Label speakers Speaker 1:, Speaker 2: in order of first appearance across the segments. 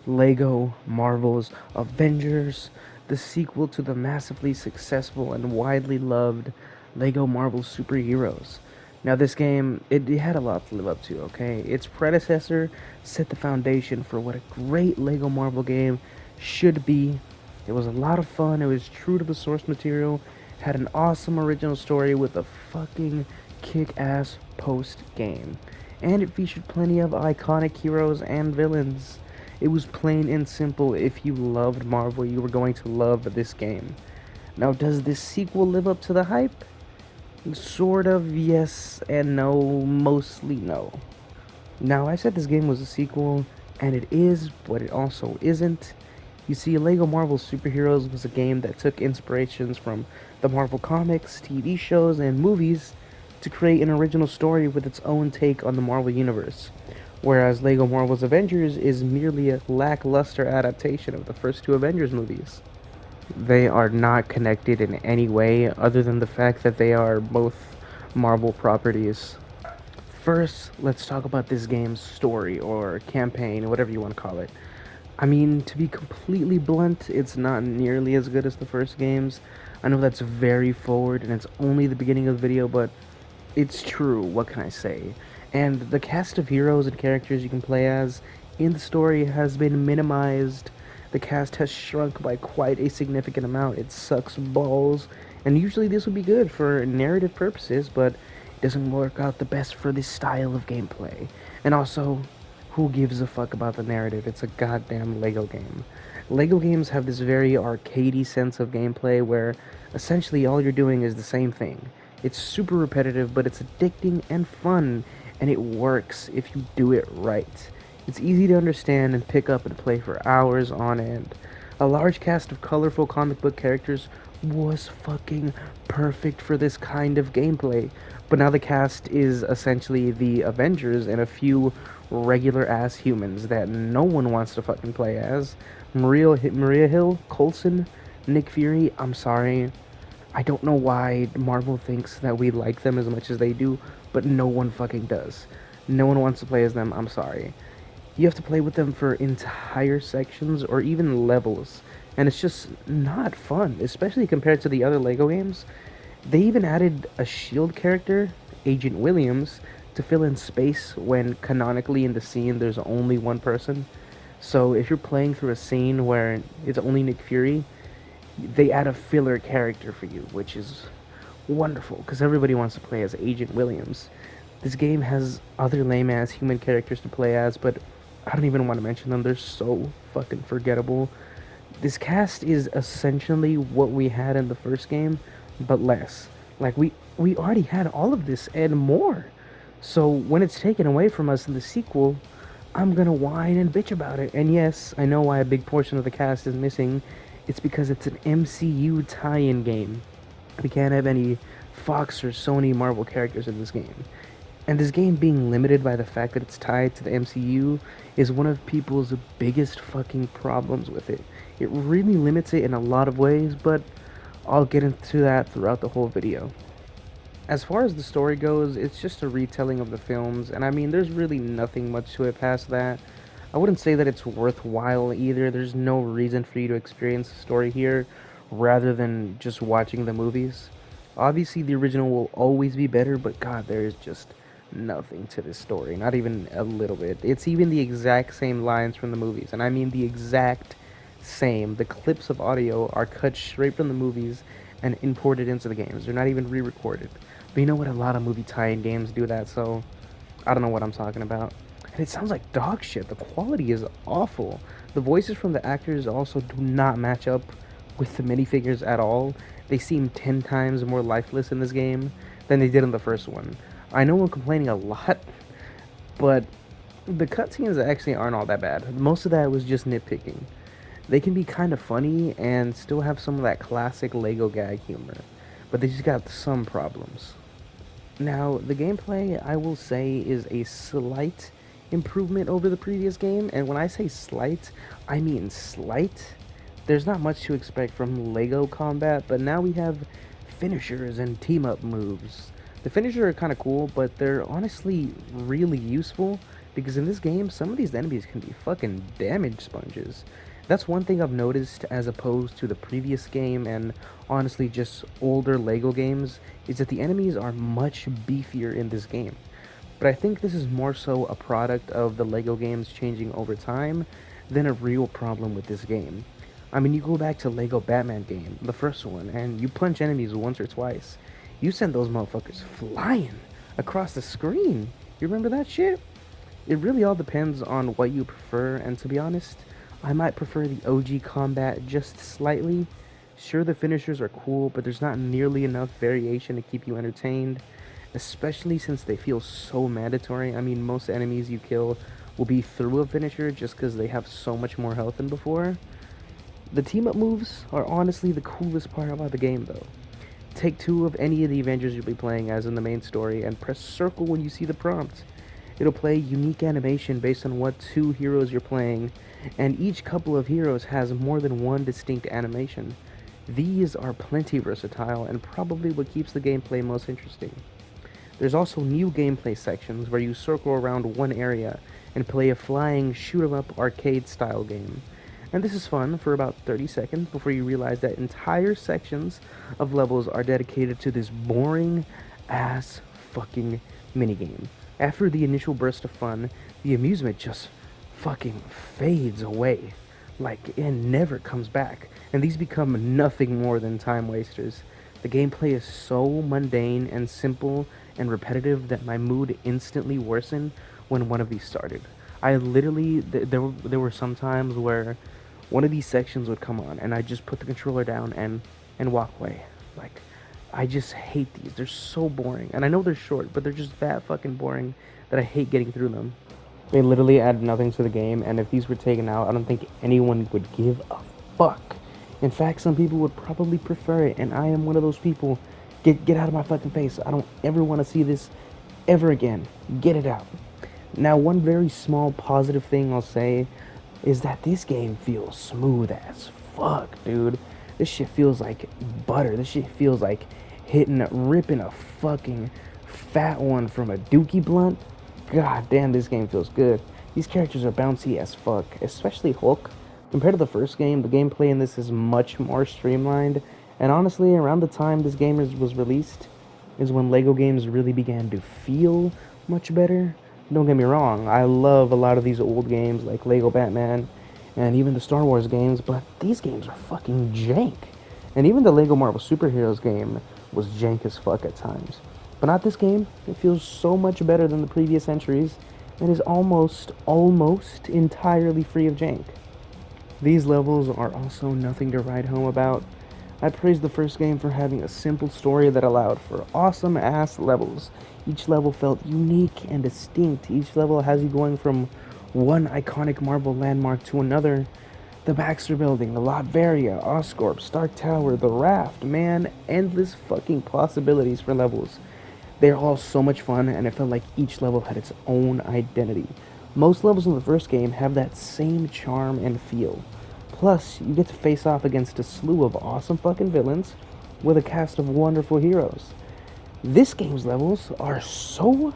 Speaker 1: Lego Marvel's Avengers, the sequel to the massively successful and widely loved Lego Marvel Superheroes. Now, this game, it had a lot to live up to, okay? Its predecessor set the foundation for what a great Lego Marvel game should be. It was a lot of fun, it was true to the source material, it had an awesome original story with a fucking kick ass post game. And it featured plenty of iconic heroes and villains. It was plain and simple. If you loved Marvel, you were going to love this game. Now, does this sequel live up to the hype? Sort of yes and no, mostly no. Now, I said this game was a sequel, and it is, but it also isn't. You see, Lego Marvel Superheroes was a game that took inspirations from the Marvel comics, TV shows, and movies to create an original story with its own take on the Marvel Universe. Whereas Lego Marvel's Avengers is merely a lackluster adaptation of the first two Avengers movies. They are not connected in any way other than the fact that they are both Marvel properties. First, let's talk about this game's story or campaign, whatever you want to call it. I mean, to be completely blunt, it's not nearly as good as the first games. I know that's very forward and it's only the beginning of the video, but it's true. What can I say? And the cast of heroes and characters you can play as in the story has been minimized. The cast has shrunk by quite a significant amount. It sucks balls. And usually this would be good for narrative purposes, but it doesn't work out the best for this style of gameplay. And also, who gives a fuck about the narrative? It's a goddamn Lego game. Lego games have this very arcadey sense of gameplay where essentially all you're doing is the same thing. It's super repetitive, but it's addicting and fun, and it works if you do it right. It's easy to understand and pick up and play for hours on end. A large cast of colorful comic book characters was fucking perfect for this kind of gameplay. But now the cast is essentially the Avengers and a few regular ass humans that no one wants to fucking play as. Maria Hill, Coulson, Nick Fury, I'm sorry. I don't know why Marvel thinks that we like them as much as they do, but no one fucking does. No one wants to play as them, I'm sorry. You have to play with them for entire sections or even levels, and it's just not fun, especially compared to the other Lego games. They even added a shield character, Agent Williams, to fill in space when canonically in the scene there's only one person. So if you're playing through a scene where it's only Nick Fury, they add a filler character for you, which is wonderful because everybody wants to play as Agent Williams. This game has other lame ass human characters to play as, but I don't even want to mention them. They're so fucking forgettable. This cast is essentially what we had in the first game, but less. Like we already had all of this and more. So when it's taken away from us in the sequel, I'm gonna whine and bitch about it. And yes, I know why a big portion of the cast is missing. It's because it's an MCU tie-in game. We can't have any Fox or Sony Marvel characters in this game. And this game being limited by the fact that it's tied to the MCU is one of people's biggest fucking problems with it. It really limits it in a lot of ways, but I'll get into that throughout the whole video. As far as the story goes, it's just a retelling of the films, and I mean, there's really nothing much to it past that. I wouldn't say that it's worthwhile either. There's no reason for you to experience the story here rather than just watching the movies. Obviously, the original will always be better, but god, there is just nothing to this story. Not even a little bit. It's even the exact same lines from the movies, and I mean the exact same. The clips of audio are cut straight from the movies and imported into the games. They're not even re-recorded. But you know what? A lot of movie tie-in games do that, so I don't know what I'm talking about. And it sounds like dog shit. The quality is awful. The voices from the actors also do not match up with the minifigures at all. They seem 10 times more lifeless in this game than they did in the first one. I know I'm complaining a lot, but the cutscenes actually aren't all that bad. Most of that was just nitpicking. They can be kind of funny and still have some of that classic Lego gag humor, but they just got some problems. Now, the gameplay, I will say, is a slight improvement over the previous game, and when I say slight, I mean slight. There's not much to expect from Lego combat, but now we have finishers and team-up moves. The finishers are kind of cool, but they're honestly really useful because in this game, some of these enemies can be fucking damage sponges. That's one thing I've noticed as opposed to the previous game and honestly just older Lego games, is that the enemies are much beefier in this game. But I think this is more so a product of the Lego games changing over time than a real problem with this game. I mean, you go back to Lego Batman game, the first one, and you punch enemies once or twice. You send those motherfuckers flying across the screen. You remember that shit? It really all depends on what you prefer, and to be honest, I might prefer the OG combat just slightly. Sure, the finishers are cool, but there's not nearly enough variation to keep you entertained, especially since they feel so mandatory. I mean, most enemies you kill will be through a finisher just because they have so much more health than before. The team up moves are honestly the coolest part about the game, though. Take two of any of the Avengers you'll be playing as in the main story and press circle when you see the prompt. It'll play unique animation based on what two heroes you're playing, and each couple of heroes has more than one distinct animation. These are plenty versatile and probably what keeps the gameplay most interesting. There's also new gameplay sections where you circle around one area and play a flying shoot 'em up arcade style game. And this is fun for about 30 seconds before you realize that entire sections of levels are dedicated to this boring ass fucking minigame. After the initial burst of fun, the amusement just fucking fades away. Like it never comes back. And these become nothing more than time wasters. The gameplay is so mundane and simple and repetitive that my mood instantly worsened when one of these started. I literally, there were some times where one of these sections would come on and I just put the controller down and walk away. Like, I just hate these. They're so boring. And I know they're short, but they're just that fucking boring that I hate getting through them. They literally add nothing to the game, and if these were taken out, I don't think anyone would give a fuck. In fact, some people would probably prefer it, and I am one of those people. Get out of my fucking face. I don't ever want to see this ever again. Get it out. Now, one very small positive thing I'll say is that this game feels smooth as fuck, dude. This shit feels like butter. This shit feels like ripping a fucking fat one from a dookie blunt. God damn, this game feels good. These characters are bouncy as fuck, especially Hulk. Compared to the first game, the gameplay in this is much more streamlined, and honestly, around the time this game was released is when LEGO games really began to feel much better. Don't get me wrong, I love a lot of these old games like LEGO Batman and even the Star Wars games, but these games are fucking jank. And even the LEGO Marvel Superheroes game was jank as fuck at times. But not this game. It feels so much better than the previous entries and is almost entirely free of jank. These levels are also nothing to write home about. I praise the first game for having a simple story that allowed for awesome ass levels. Each level felt unique and distinct. Each level has you going from one iconic Marvel landmark to another. The Baxter Building, the Latveria, Oscorp, Stark Tower, the Raft, man, endless fucking possibilities for levels. They're all so much fun, and it felt like each level had its own identity. Most levels in the first game have that same charm and feel. Plus, you get to face off against a slew of awesome fucking villains with a cast of wonderful heroes. This game's levels are so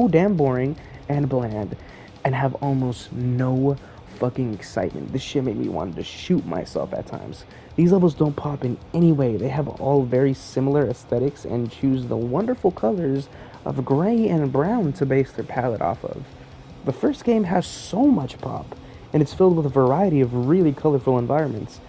Speaker 1: damn boring and bland and have almost no fucking excitement. This shit made me want to shoot myself at times. These levels don't pop in any way. They have all very similar aesthetics and choose the wonderful colors of gray and brown to base their palette off of. The first game has so much pop, and it's filled with a variety of really colorful environments.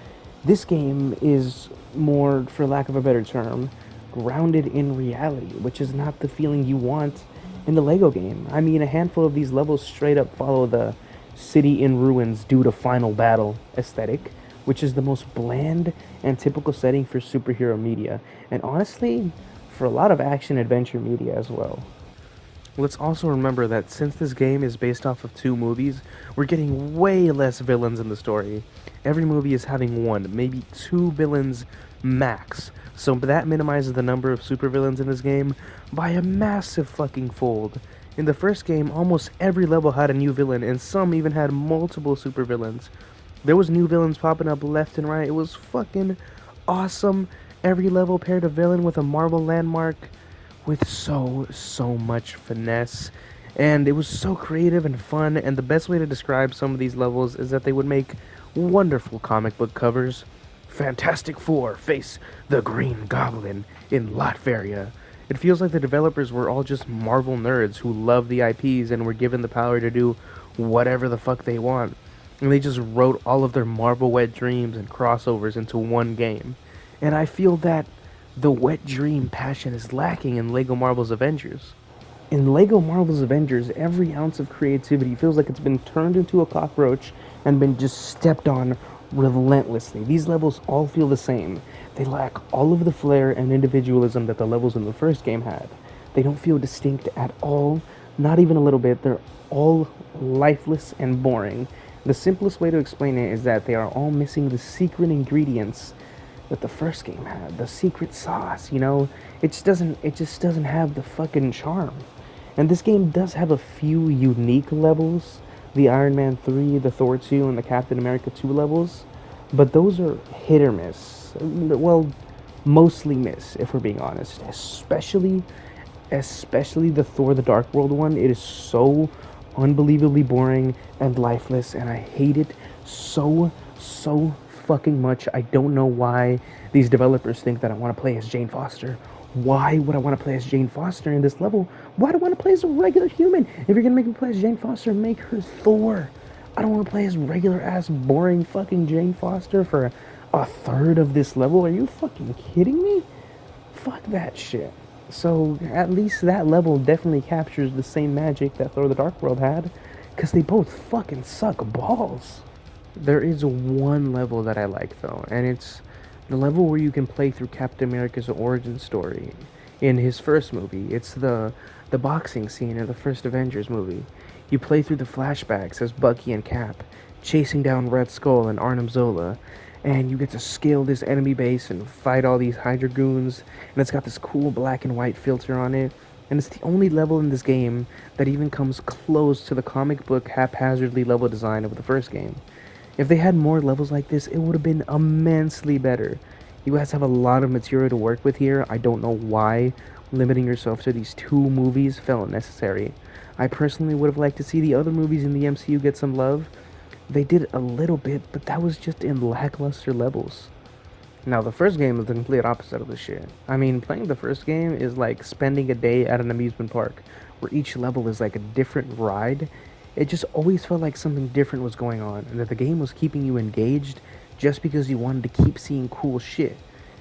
Speaker 1: This game is more, for lack of a better term, grounded in reality, which is not the feeling you want in the Lego game. I mean, a handful of these levels straight up follow the city in ruins due to final battle aesthetic, which is the most bland and typical setting for superhero media, and honestly, for a lot of action adventure media as well. Let's also remember that since this game is based off of two movies, we're getting way less villains in the story. Every movie is having one, maybe two villains max, so that minimizes the number of supervillains in this game by a massive fucking fold. In the first game, almost every level had a new villain, and some even had multiple supervillains. There was new villains popping up left and right. It was fucking awesome. Every level paired a villain with a Marvel landmark with so much finesse And it was so creative and fun, and the best way to describe some of these levels is that they would make wonderful comic book covers. Fantastic Four face the Green Goblin in Latveria. It feels like the developers were all just Marvel nerds who love the IPs and were given the power to do whatever the fuck they want. And they just wrote all of their Marvel wet dreams and crossovers into one game. And I feel that the wet dream passion is lacking in LEGO Marvel's Avengers. In LEGO Marvel's Avengers, every ounce of creativity feels like it's been turned into a cockroach and been just stepped on relentlessly. These levels all feel the same. They lack all of the flair and individualism that the levels in the first game had. They don't feel distinct at all, not even a little bit. They're all lifeless and boring. The simplest way to explain it is that they are all missing the secret ingredients that the first game had, the secret sauce, you know? It just doesn't have the fucking charm. And this game does have a few unique levels, the Iron Man 3, the Thor 2, and the Captain America 2 levels, but those are hit or miss. Well, mostly miss, if we're being honest. Especially the Thor the Dark World one. It is so unbelievably boring and lifeless, and I hate it so fucking much. I don't know why these developers think that I want to play as Jane Foster. Why would I want to play as Jane Foster in this level? Why do I want to play as a regular human? If you're gonna make me play as Jane Foster, make her Thor. I don't want to play as regular ass boring fucking Jane Foster for a third of this level. Are you fucking kidding me? Fuck that shit. So at least that level definitely captures the same magic that Thor the Dark World had, because they both fucking suck balls. There is one level that I like though, and it's the level where you can play through Captain America's origin story in his first movie. It's the boxing scene in the first Avengers movie. You play through the flashbacks as Bucky and Cap chasing down Red Skull and Arnim Zola, and you get to scale this enemy base and fight all these Hydra goons, and it's got this cool black and white filter on it, and it's the only level in this game that even comes close to the comic book haphazardly level design of the first game. If they had more levels like this, it would have been immensely better. You guys have a lot of material to work with here. I don't know why limiting yourself to these two movies felt necessary. I personally would have liked to see the other movies in the MCU get some love. They did a little bit, but that was just in lackluster levels. Now, the first game is the complete opposite of this shit. I mean, playing the first game is like spending a day at an amusement park, where each level is like a different ride. It just always felt like something different was going on, and that the game was keeping you engaged just because you wanted to keep seeing cool shit.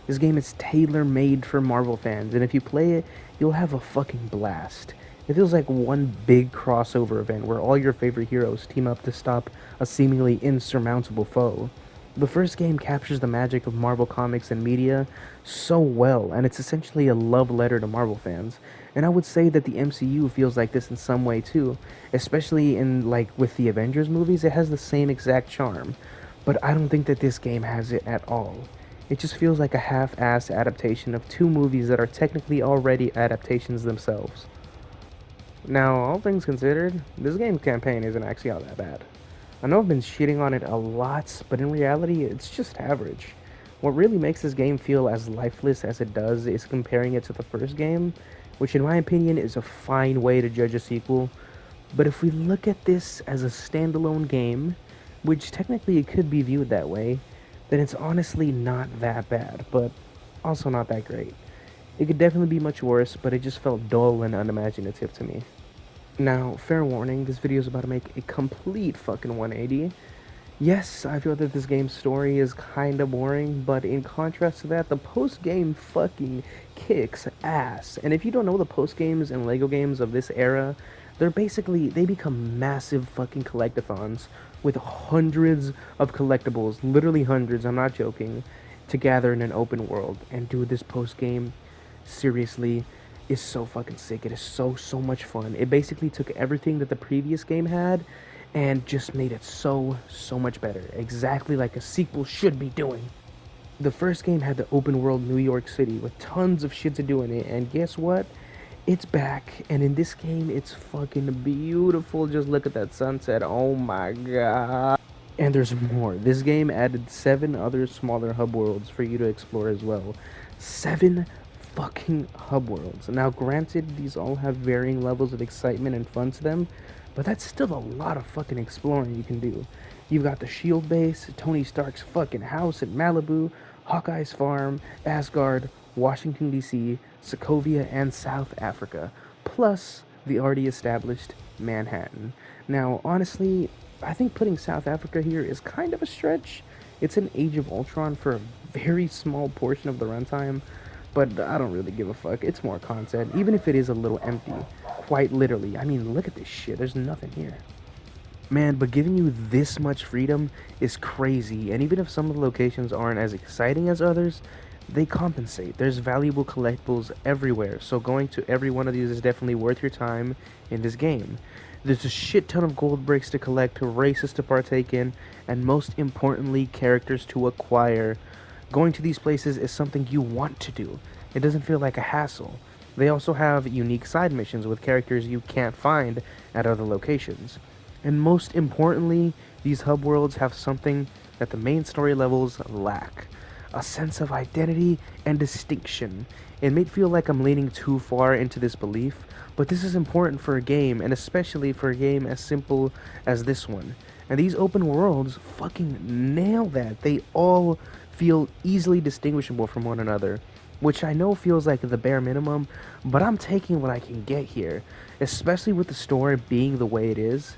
Speaker 1: This game is tailor-made for Marvel fans, and if you play it, you'll have a fucking blast. It feels like one big crossover event where all your favorite heroes team up to stop a seemingly insurmountable foe. The first game captures the magic of Marvel comics and media so well, and it's essentially a love letter to Marvel fans. And I would say that the MCU feels like this in some way too, especially in like with the Avengers movies. It has the same exact charm, but I don't think that this game has it at all. It just feels like a half-assed adaptation of two movies that are technically already adaptations themselves. Now, all things considered, this game's campaign isn't actually all that bad. I know I've been shitting on it a lot, but in reality, it's just average. What really makes this game feel as lifeless as it does is comparing it to the first game, which in my opinion is a fine way to judge a sequel. But if we look at this as a standalone game, which technically it could be viewed that way, then it's honestly not that bad, but also not that great. It could definitely be much worse, but it just felt dull and unimaginative to me. Now, fair warning, this video is about to make a complete fucking 180. Yes, I feel that this game's story is kinda boring, but in contrast to that, the post-game fucking kicks ass. And if you don't know the post-games and LEGO games of this era, they become massive fucking collectathons with hundreds of collectibles, literally hundreds, I'm not joking, to gather in an open world. And dude, this post-game, seriously, is so fucking sick. It is so much fun. It basically took everything that the previous game had and just made it so much better. Exactly like a sequel should be doing. The first game had the open world New York City with tons of shit to do in it, and guess what? It's back, and in this game, it's fucking beautiful. Just look at that sunset. Oh my god. And there's more. This game added 7 other smaller hub worlds for you to explore as well. 7 fucking hub worlds. Now, granted, these all have varying levels of excitement and fun to them, but that's still a lot of fucking exploring you can do. You've got the Shield base, Tony Stark's fucking house in Malibu, Hawkeye's farm, Asgard, Washington D.C., Sokovia, and South Africa, plus the already established Manhattan. Now, honestly, I think putting South Africa here is kind of a stretch. It's an Age of Ultron for a very small portion of the runtime, but I don't really give a fuck. It's more content, even if it is a little empty. Quite literally. I mean, look at this shit. There's nothing here. Man, but giving you this much freedom is crazy, and even if some of the locations aren't as exciting as others, they compensate. There's valuable collectibles everywhere, so going to every one of these is definitely worth your time in this game. There's a shit ton of gold bricks to collect, races to partake in, and most importantly, characters to acquire. Going to these places is something you want to do. It doesn't feel like a hassle. They also have unique side missions with characters you can't find at other locations. And most importantly, these hub worlds have something that the main story levels lack: a sense of identity and distinction. It may feel like I'm leaning too far into this belief, but this is important for a game, and especially for a game as simple as this one. And these open worlds fucking nail that. They all feel easily distinguishable from one another, which I know feels like the bare minimum, but I'm taking what I can get here, especially with the story being the way it is.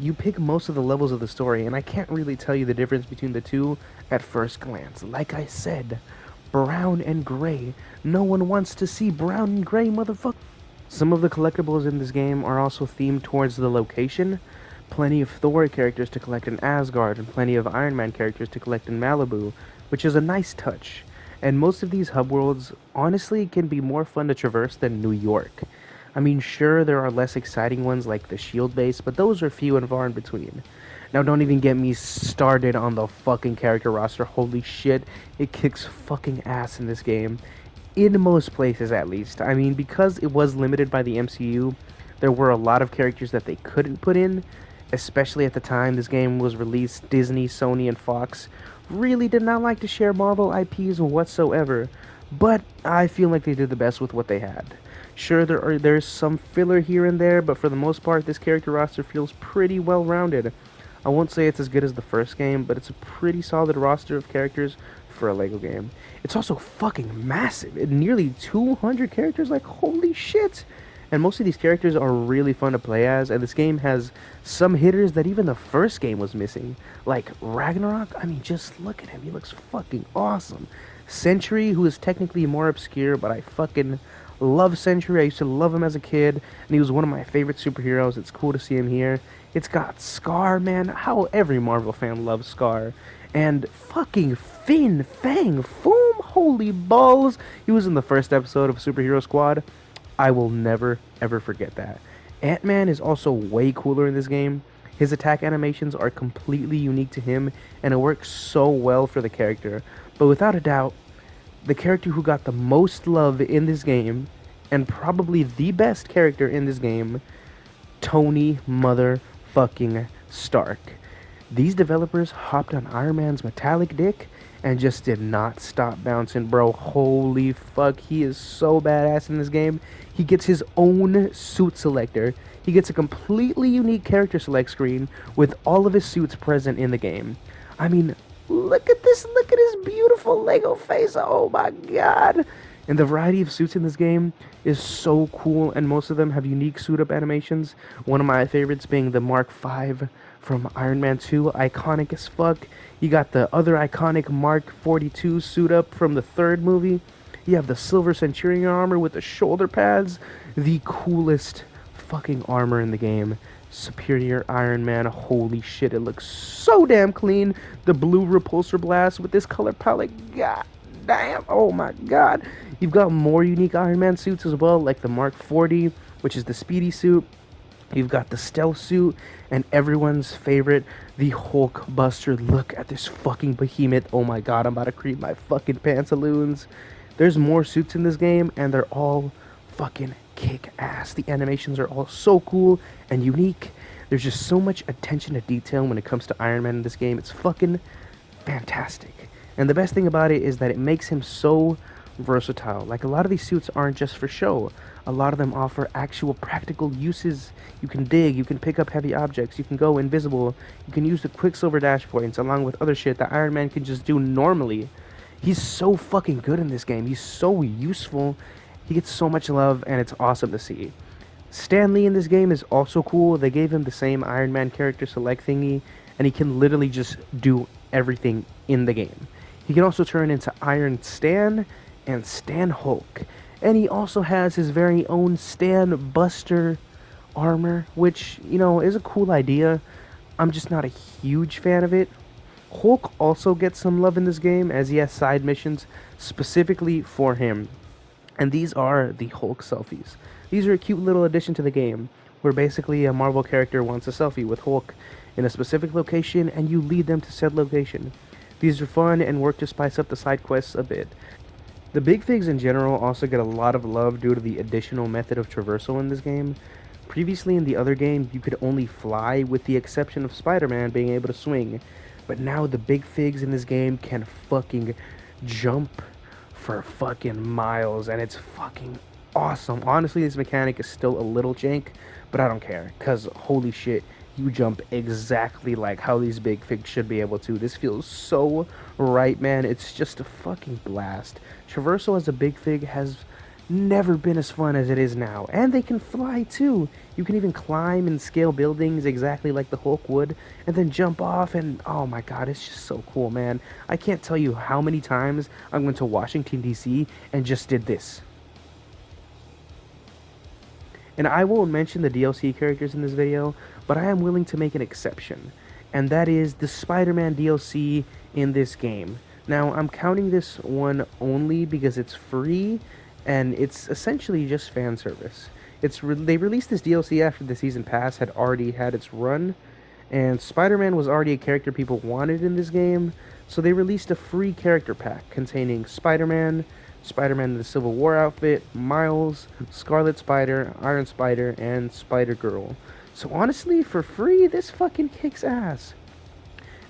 Speaker 1: You pick most of the levels of the story, and I can't really tell you the difference between the two at first glance. Like I said, brown and gray. No one wants to see brown and gray, motherfucker. Some of the collectibles in this game are also themed towards the location. Plenty of Thor characters to collect in Asgard, and plenty of Iron Man characters to collect in Malibu, which is a nice touch. And most of these hub worlds, honestly, can be more fun to traverse than New York. I mean, sure, there are less exciting ones like the Shield base, but those are few and far in between. Now, don't even get me started on the fucking character roster. Holy shit, it kicks fucking ass in this game. In most places, at least. I mean, because it was limited by the MCU, there were a lot of characters that they couldn't put in, especially at the time this game was released. Disney, Sony, and Fox really did not like to share Marvel IPs whatsoever, but I feel like they did the best with what they had. Sure, there's some filler here and there, but for the most part, this character roster feels pretty well-rounded. I won't say it's as good as the first game, but it's a pretty solid roster of characters for a LEGO game. It's also fucking massive. Nearly 200 characters, like, holy shit! And most of these characters are really fun to play as, and this game has some hitters that even the first game was missing. Like Ragnarok, I mean, just look at him, he looks fucking awesome. Sentry, who is technically more obscure, but I fucking love Sentry. I used to love him as a kid, and he was one of my favorite superheroes. It's cool to see him here. It's got Scar, man. How every Marvel fan loves Scar. And fucking Finn Fang Foom, holy balls. He was in the first episode of Superhero Squad. I will never, ever forget that. Ant-Man is also way cooler in this game. His attack animations are completely unique to him, and it works so well for the character. But without a doubt, the character who got the most love in this game, and probably the best character in this game, Tony motherfucking Stark. These developers hopped on Iron Man's metallic dick and just did not stop bouncing, bro. Holy fuck, he is so badass in this game. He gets his own suit selector. He gets a completely unique character select screen with all of his suits present in the game. I mean, look at this, look at his beautiful Lego face, oh my god. And the variety of suits in this game is so cool, and most of them have unique suit-up animations. One of my favorites being the Mark V from Iron Man 2, iconic as fuck. You got the other iconic Mark 42 suit-up from the third movie. You have the Silver Centurion armor with the shoulder pads. The coolest fucking armor in the game. Superior Iron Man, holy shit, it looks so damn clean. The blue repulsor blast with this color palette, god damn, oh my god. You've got more unique Iron Man suits as well, like the Mark 40, which is the speedy suit. You've got the stealth suit, and everyone's favorite, the Hulk Buster. Look at this fucking behemoth. Oh my god, I'm about to creep my fucking pantaloons. There's more suits in this game, and they're all fucking kick ass. The animations are all so cool and unique. There's just so much attention to detail when it comes to Iron Man in this game. It's fucking fantastic. And the best thing about it is that it makes him so versatile. Like, a lot of these suits aren't just for show. A lot of them offer actual practical uses. You can dig, you can pick up heavy objects, you can go invisible, you can use the Quicksilver dash points along with other shit that Iron Man can just do normally. He's so fucking good in this game. He's so useful. He gets so much love, and it's awesome to see. Stan Lee in this game is also cool. They gave him the same Iron Man character select thingy, and he can literally just do everything in the game. He can also turn into Iron Stan and Stan Hulk. And he also has his very own Stan Buster armor, which, is a cool idea. I'm just not a huge fan of it. Hulk also gets some love in this game as he has side missions specifically for him. And these are the Hulk selfies. These are a cute little addition to the game, where basically a Marvel character wants a selfie with Hulk in a specific location and you lead them to said location. These are fun and work to spice up the side quests a bit. The big figs in general also get a lot of love due to the additional method of traversal in this game. Previously in the other game, you could only fly with the exception of Spider-Man being able to swing. But now the big figs in this game can fucking jump for fucking miles, and it's fucking awesome. Honestly, this mechanic is still a little jank, but I don't care, because holy shit, you jump exactly like how these big figs should be able to. This feels so right, man. It's just a fucking blast. Traversal as a big fig has never been as fun as it is now. And they can fly too. You can even climb and scale buildings exactly like the Hulk would, and then jump off, and oh my god, it's just so cool, man. I can't tell you how many times I went to Washington, D.C. and just did this. And I won't mention the DLC characters in this video, but I am willing to make an exception. And that is the Spider-Man DLC in this game. Now, I'm counting this one only because it's free, and it's essentially just fan service. They released this DLC after the season pass had already had its run, and Spider-Man was already a character people wanted in this game, so they released a free character pack containing Spider-Man, Spider-Man in the Civil War outfit, Miles, Scarlet Spider, Iron Spider, and Spider-Girl. So honestly, for free, this fucking kicks ass.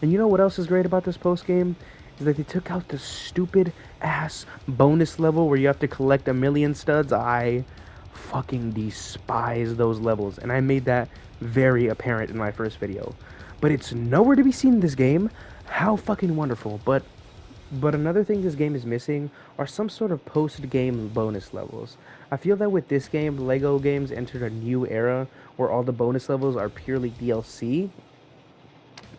Speaker 1: And you know what else is great about this post-game? Is that they took out the stupid ass bonus level where you have to collect 1,000,000 studs. I fucking despise those levels, and I made that very apparent in my first video. But it's nowhere to be seen in this game. How fucking wonderful. But another thing this game is missing are some sort of post-game bonus levels. I feel that with this game, LEGO games entered a new era where all the bonus levels are purely DLC.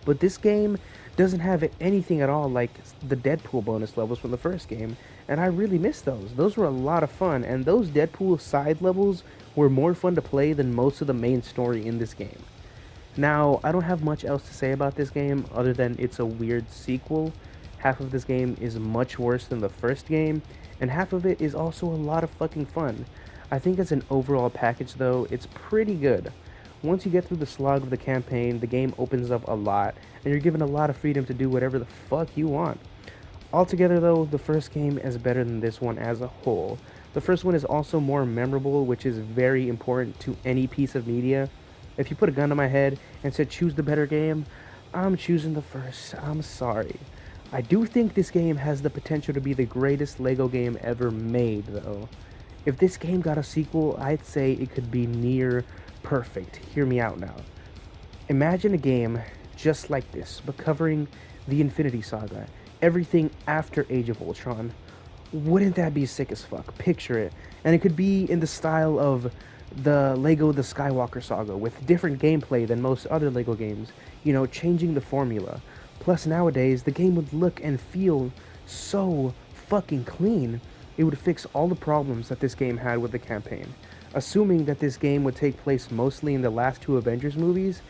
Speaker 1: But this game doesn't have anything at all like the Deadpool bonus levels from the first game, and I really miss those. Those were a lot of fun, and those Deadpool side levels were more fun to play than most of the main story in this game. Now, I don't have much else to say about this game other than it's a weird sequel. Half of this game is much worse than the first game, and half of it is also a lot of fucking fun. I think as an overall package though, it's pretty good. Once you get through the slog of the campaign, the game opens up a lot, and you're given a lot of freedom to do whatever the fuck you want. Altogether though, the first game is better than this one as a whole. The first one is also more memorable, which is very important to any piece of media. If you put a gun to my head and said choose the better game, I'm choosing the first. I'm sorry. I do think this game has the potential to be the greatest LEGO game ever made though. If this game got a sequel, I'd say it could be near perfect. Hear me out now. Imagine a game just like this, but covering the Infinity Saga, everything after Age of Ultron. Wouldn't that be sick as fuck? Picture it. And it could be in the style of the LEGO The Skywalker Saga, with different gameplay than most other LEGO games, changing the formula. Plus nowadays, the game would look and feel so fucking clean. It would fix all the problems that this game had with the campaign. Assuming that this game would take place mostly in the last two Avengers movies,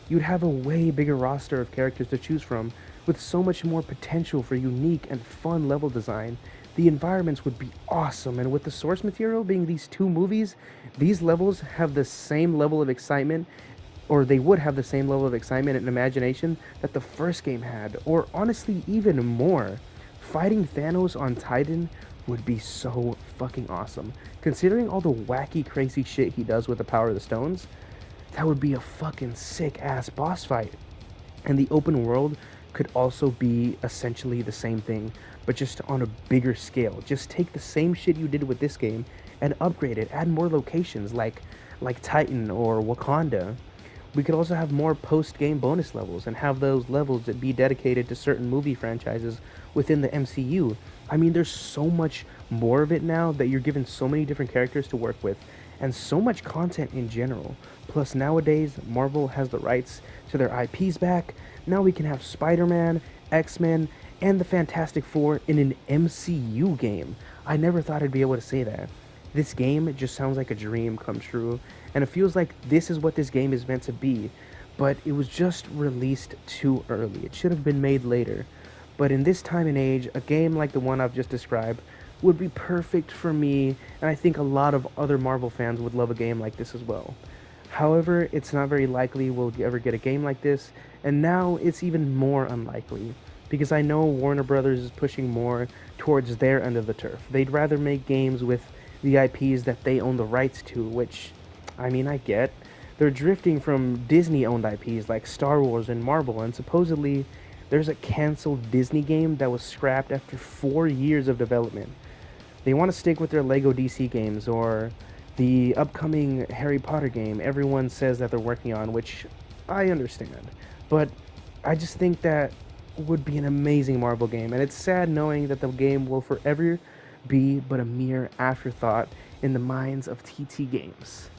Speaker 1: you'd have a way bigger roster of characters to choose from, with so much more potential for unique and fun level design. The environments would be awesome, and with the source material being these two movies, these levels have the same level of excitement, or they would have the same level of excitement and imagination that the first game had, or honestly even more. Fighting Thanos on Titan would be so fucking awesome. Considering all the wacky, crazy shit he does with the power of the stones, that would be a fucking sick-ass boss fight. And the open world could also be essentially the same thing, but just on a bigger scale. Just take the same shit you did with this game and upgrade it. Add more locations like Titan or Wakanda. We could also have more post-game bonus levels and have those levels that be dedicated to certain movie franchises within the MCU. I mean, there's so much more of it now that you're given so many different characters to work with and so much content in general. Plus, nowadays, Marvel has the rights to their IPs back. Now we can have Spider-Man, X-Men, and the Fantastic Four in an MCU game. I never thought I'd be able to say that. This game just sounds like a dream come true, and it feels like this is what this game is meant to be, but it was just released too early. It should have been made later. But in this time and age, a game like the one I've just described would be perfect for me, and I think a lot of other Marvel fans would love a game like this as well. However, it's not very likely we'll ever get a game like this, and now it's even more unlikely because I know Warner Brothers is pushing more towards their end of the turf. They'd rather make games with the IPs that they own the rights to, which, I mean, I get. They're drifting from Disney-owned IPs like Star Wars and Marvel, and supposedly there's a canceled Disney game that was scrapped after 4 years of development. They want to stick with their Lego DC games or the upcoming Harry Potter game everyone says that they're working on, which I understand. But I just think that would be an amazing Marvel game, and it's sad knowing that the game will forever be but a mere afterthought in the minds of TT Games.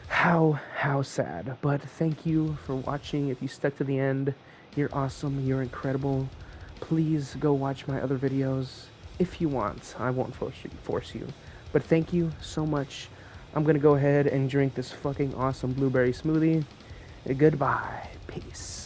Speaker 1: How sad. But thank you for watching. If you stuck to the end, you're awesome, you're incredible. Please go watch my other videos if you want. I won't force you. But thank you so much. I'm gonna go ahead and drink this fucking awesome blueberry smoothie. Goodbye. Peace.